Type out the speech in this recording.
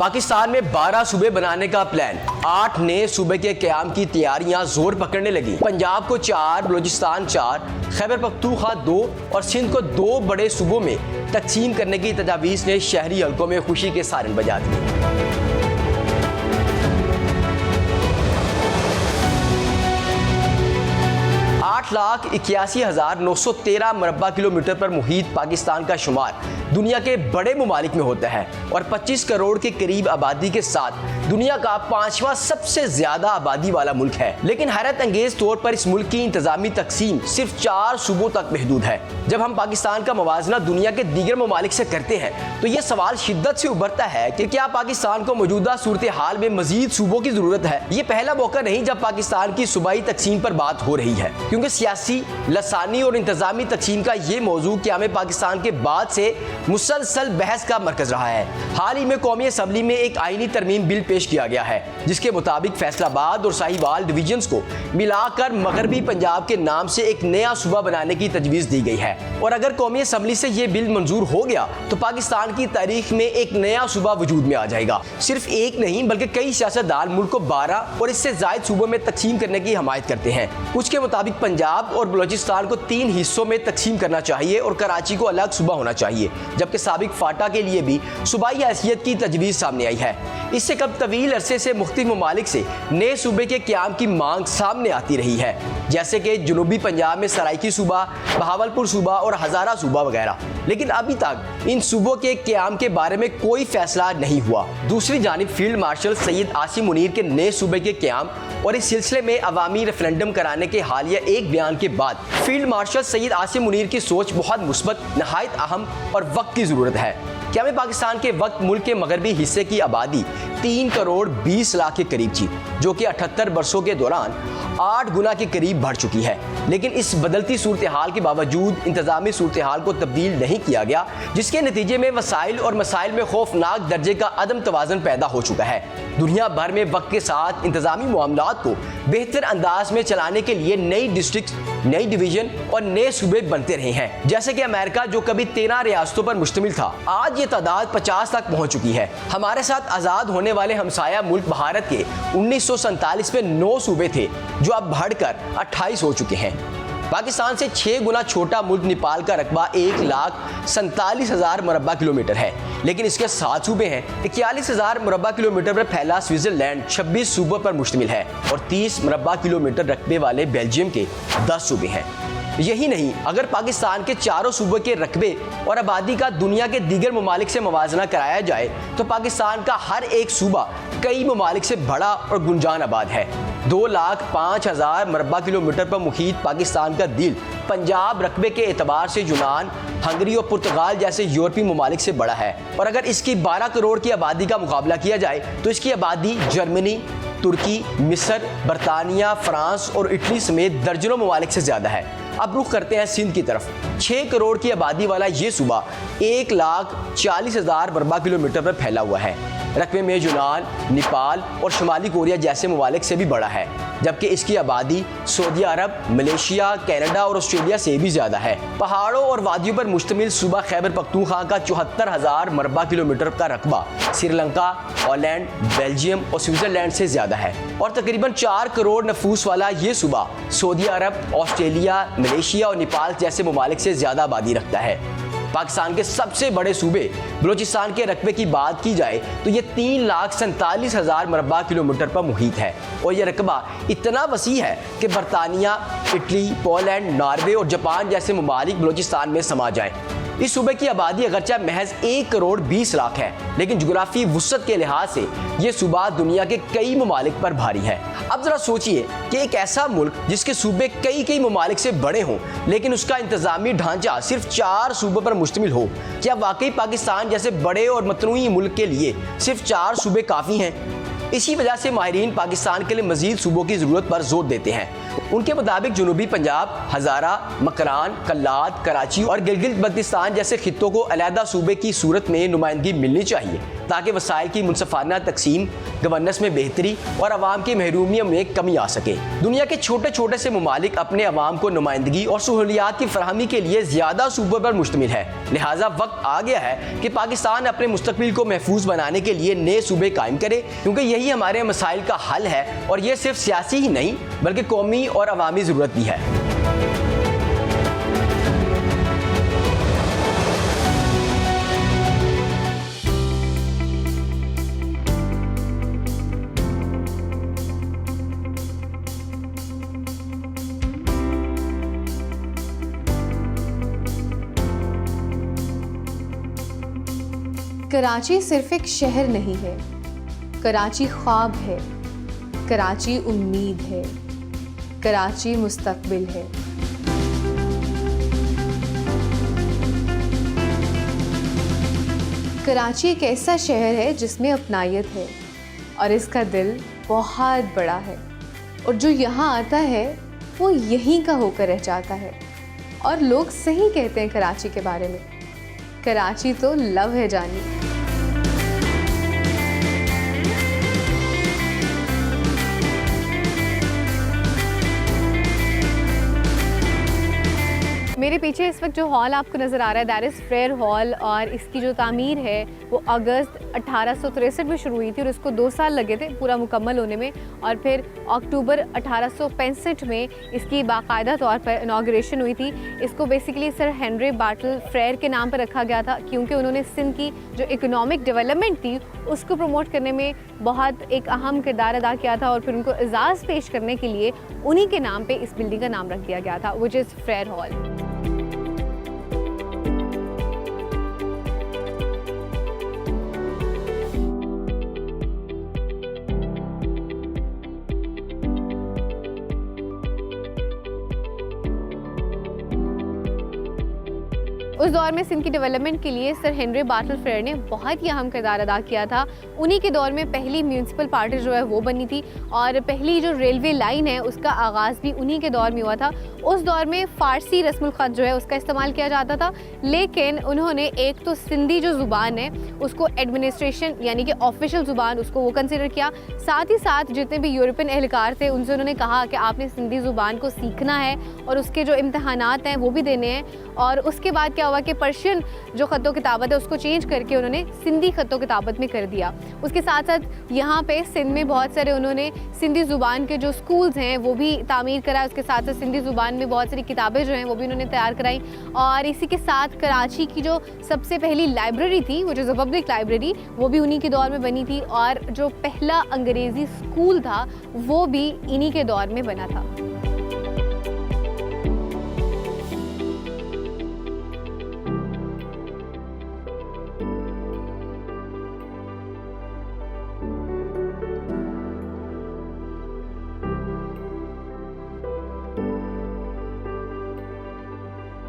पाकिस्तान में 12 सूबे बनाने का प्लान, 8 नए सूबे के क़याम की तैयारियां जोर पकड़ने लगी। पंजाब को 4, बलूचिस्तान 4, खैबर पख्तूनख्वा 2 और सिंध को 2 बड़े सूबों में तकसीम करने की तजावीज़ ने शहरी हलकों में खुशी के सारन बजा दिए। 8,81,913 मरबा किलोमीटर पर मुहीत पाकिस्तान का शुमार दुनिया के बड़े ममालिक में होता है और 25 करोड़ के करीब आबादी के साथ दुनिया का 5वां सबसे ज्यादा आबादी वाला मुल्क है। लेकिन हैरत अंगेज तौर पर इस मुल्क की इंतजामी तकसीम सिर्फ 4 सूबों तक महदूद है। जब हम पाकिस्तान का मवाजना दुनिया के दीगर ममालिक से करते हैं तो ये सवाल शिद्दत से उभरता है कि क्या पाकिस्तान को मौजूदा सूरत हाल में मजीद सूबों की जरूरत है। ये पहला मौका नहीं जब पाकिस्तान की सूबाई तकसीम पर बात हो रही है, क्योंकि सियासी, लसानी और इंतजामी तकसीम का ये मौजू क़याम पाकिस्तान के बाद से मुसलसल बहस का मरकज रहा है। हाल ही में कौमी असम्बली में एक आईनी तरमीम बिल पेश किया गया है जिसके मुताबिक फैसलाबाद और साहिवाल डिवीजन्स को मिलाकर मगरबी पंजाब के नाम से एक नया सूबा बनाने की तजवीज़ दी गई है। और अगर कौमी असम्बली से ये बिल मंजूर हो गया तो पाकिस्तान की तारीख में एक नया सूबा वजूद में आ जाएगा। सिर्फ एक नहीं बल्कि कई सियासतदान मुल्क को 12 और इससे जायद सूबों में तकसीम करने की हमायत करते हैं। कुछ के मुताबिक पंजाब और बलूचिस्तान को 3 हिस्सों में तकसीम करना चाहिए और कराची को अलग सूबा होना चाहिए, जबकि साबिक फाटा के लिए भी सूबाई हैसियत की तजवीज़ सामने आई है। इससे कब तवील अरसे से मुख्तलिफ ममालिक से नए सूबे के क़याम की मांग सामने आती रही है, जैसे कि जनूबी पंजाब में सराइकी सूबा, बहावलपुर सूबा और हज़ारा सूबा वगैरह। लेकिन अभी तक इन सूबों के क़याम के बारे में कोई फैसला नहीं हुआ। दूसरी जानिब फील्ड मार्शल सैयद आसिम मुनीर के नए सूबे के क़याम और इस सिलसिले में अवामी रेफरेंडम कराने के हालिया एक बयान के बाद फील्ड मार्शल सैयद आसिम मुनीर की सोच बहुत मुस्बत, नहायत अहम और वक्त की ज़रूरत है। क्या में पाकिस्तान के वक्त मुल्क के मगरबी हिस्से की आबादी 3 करोड़ 20 लाख के करीब थी, जो कि 78 वर्षों के दौरान 8 गुना के करीब बढ़ चुकी है। लेकिन इस बदलती सूरत हाल के बावजूद इंतजामी सूरत हाल को तब्दील नहीं किया गया, जिसके नतीजे में वसाइल और मसाइल में खौफनाक दर्जे का अदम तवाज़न पैदा हो चुका है। दुनिया भर में वक्त के साथ इंतजामी मामलात को बेहतर अंदाज में चलाने के लिए नई डिस्ट्रिक्ट, नई डिवीजन और नए सूबे बनते रहे हैं। जैसे कि अमेरिका जो कभी 13 रियासतों पर मुश्तमिल था, आज ये तादाद 50 तक पहुंच चुकी है। हमारे साथ आज़ाद होने वाले हमसाया मुल्क भारत के 1947 में 9 सूबे थे, जो अब बढ़कर 28 हो चुके हैं। पाकिस्तान से 6 गुना छोटा मुल्क नेपाल का रकबा 1,47,000 मरबा किलोमीटर है, लेकिन इसके 7 सूबे हैं। 41,000 मरबा किलोमीटर पर फैला स्विट्जरलैंड 26 सूबों पर मुश्तमिल है और 30 मरबा किलोमीटर रकबे वाले बेल्जियम के 10 सूबे हैं। यही नहीं, अगर पाकिस्तान के चारों सूबों के रकबे और आबादी का दुनिया के दीगर ममालिक से मवाजना कराया जाए तो पाकिस्तान का हर एक सूबा कई ममालिक से बड़ा और गुंजान आबाद है। 2,05,000 मरबा किलोमीटर पर मुहीत पाकिस्तान का दिल पंजाब रकबे के एतबार से यूनान, हंगरी और पुर्तगाल जैसे यूरोपीय ममालिक से बड़ा है। और अगर इसकी 12 करोड़ की आबादी का मुकाबला किया जाए तो इसकी आबादी जर्मनी, तुर्की, मिस्र, बरतानिया, फ्रांस और इटली समेत दर्जनों ममालिक से ज़्यादा है। अब रुख करते हैं सिंध की तरफ। 6 करोड़ की आबादी वाला ये सूबा 1,40,000 मरबा किलोमीटर पर फैला हुआ है। रकबे में यूनान, नेपाल और शुमाली कोरिया जैसे ममालिक से भी बड़ा है, जबकि इसकी आबादी सऊदी अरब, मलेशिया, कनाडा और ऑस्ट्रेलिया से भी ज़्यादा है। पहाड़ों और वादियों पर मुश्तमिल सूबा खैबर पख्तूनख्वा का 74,000 मरबा किलोमीटर का रकबा श्रीलंका, हॉलैंड, बेल्जियम और स्विट्जरलैंड से ज़्यादा है। और तकरीबन 4 करोड़ नफूस वाला ये सूबा सऊदी अरब, ऑस्ट्रेलिया, मलेशिया और नेपाल जैसे ममालिक से ज़्यादा आबादी रखता है। पाकिस्तान के सबसे बड़े सूबे बलूचिस्तान के रकबे की बात की जाए तो ये 3,47,000 मरबा किलोमीटर पर मुहीत है और यह रकबा इतना वसी है कि बरतानिया, इटली, पोलैंड, नॉर्वे और जापान जैसे ममालिक बलूचिस्तान में समा जाएं। इस सूबे की आबादी अगरचे महज 1 करोड़ 20 लाख है, लेकिन जुग्राफी वुसअत के लिहाज से ये सूबा दुनिया के कई ममालिक पर भारी है। अब जरा सोचिए कि एक ऐसा मुल्क जिसके सूबे कई ममालिक से बड़े हों, लेकिन उसका इंतजामी ढांचा सिर्फ 4 सूबों पर मुश्तमिल हो, क्या वाकई पाकिस्तान जैसे बड़े और मतनूई मुल्क के लिए सिर्फ 4 सूबे काफ़ी हैं? इसी वजह से माहिरीन पाकिस्तान के लिए मजीद सूबों की ज़रूरत पर जोर देते हैं। उनके मुताबिक जनूबी पंजाब, हज़ारा, मकरान, कल्लात, कराची और गिलगित बल्तिस्तान जैसे खित्तों को अलहदा सूबे की सूरत में नुमाइंदगी मिलनी चाहिए ताकि वसाइल की मुनसफाना तकसीम, गवर्नेंस में बेहतरी और आवाम की महरूमियत में कमी आ सके। दुनिया के छोटे छोटे से ममालिक अपने अवाम को नुमाइंदगी और सहूलियात की फराहमी के लिए ज़्यादा सूबों पर मुश्तमिल है। लिहाजा वक्त आ गया है कि पाकिस्तान अपने मुस्तकबिल को महफूज बनाने के लिए नए सूबे कायम करे, क्योंकि यही हमारे मसाइल का हल है और ये सिर्फ सियासी ही नहीं बल्कि कौमी और अवामी ज़रूरत भी है। कराची सिर्फ एक शहर नहीं है, कराची ख्वाब है, कराची उम्मीद है, कराची मुस्तकबिल है। कराची एक ऐसा शहर है जिसमें अपनायत है और इसका दिल बहुत बड़ा है, और जो यहाँ आता है वो यहीं का होकर रह जाता है। और लोग सही कहते हैं कराची के बारे में, कराची तो लव है जानी। मेरे पीछे इस वक्त जो हॉल आपको नज़र आ रहा है दैट इज़ फ्रेयर हॉल, और इसकी जो तामीर है वो अगस्त 1863 में शुरू हुई थी और इसको 2 साल लगे थे पूरा मुकम्मल होने में। और फिर अक्टूबर 1865 में इसकी बाकायदा तौर पर इनाग्रेशन हुई थी। इसको basically sir Henry bottle Frere के नाम पर रखा गया था, क्योंकि उन्होंने सिंध की जो इकोनॉमिक डेवलपमेंट थी उसको प्रमोट करने में बहुत एक अहम किरदार अदा किया था, और फिर उनको एजाज़ पेश करने के लिए उन्हीं के नाम पर इस बिल्डिंग का नाम रख दिया गया था, विच इज़ फ्रेयर हॉल। उस दौर में सिंध की डेवलपमेंट के लिए सर हेनरी बाटल फ्रेयर ने बहुत ही अहम किरदार अदा किया था। उन्हीं के दौर में पहली म्यूनसिपल पार्टी जो है वो बनी थी, और पहली जो रेलवे लाइन है उसका आगाज़ भी उन्हीं के दौर में हुआ था। उस दौर में फ़ारसी रस्मुल ख़त जो है उसका इस्तेमाल किया जाता था, लेकिन उन्होंने एक तो सिंधी जो ज़ुबान है उसको एडमिनिस्ट्रेशन यानी कि ऑफिशियल ज़ुबान उसको वो कंसिडर किया। साथ ही साथ जितने भी यूरोपियन एहलकार थे उनसे उन्होंने कहा कि आपने सिंधी ज़ुबान को सीखना है और उसके जो इम्तहानात हैं वो भी देने हैं। और उसके बाद क्या हुआ कि पर्शियन जो ख़तो किताबत है उसको चेंज करके उन्होंने सिंधी ख़तो किताबत में कर दिया। उसके साथ साथ यहाँ पे सिंध में बहुत सारे उन्होंने सिंधी ज़ुबान के जो स्कूल्स हैं वो भी तामीर कराए। उसके साथ साथ सिंधी ज़ुबान में बहुत सारी किताबें जो हैं वो भी उन्होंने तैयार कराई। और इसी के साथ कराची की जो सबसे पहली लाइब्रेरी थी वो जो पब्लिक लाइब्रेरी वो भी उन्हीं के दौर में बनी थी, और जो पहला अंग्रेज़ी स्कूल था वो भी इन्हीं के दौर में बना था।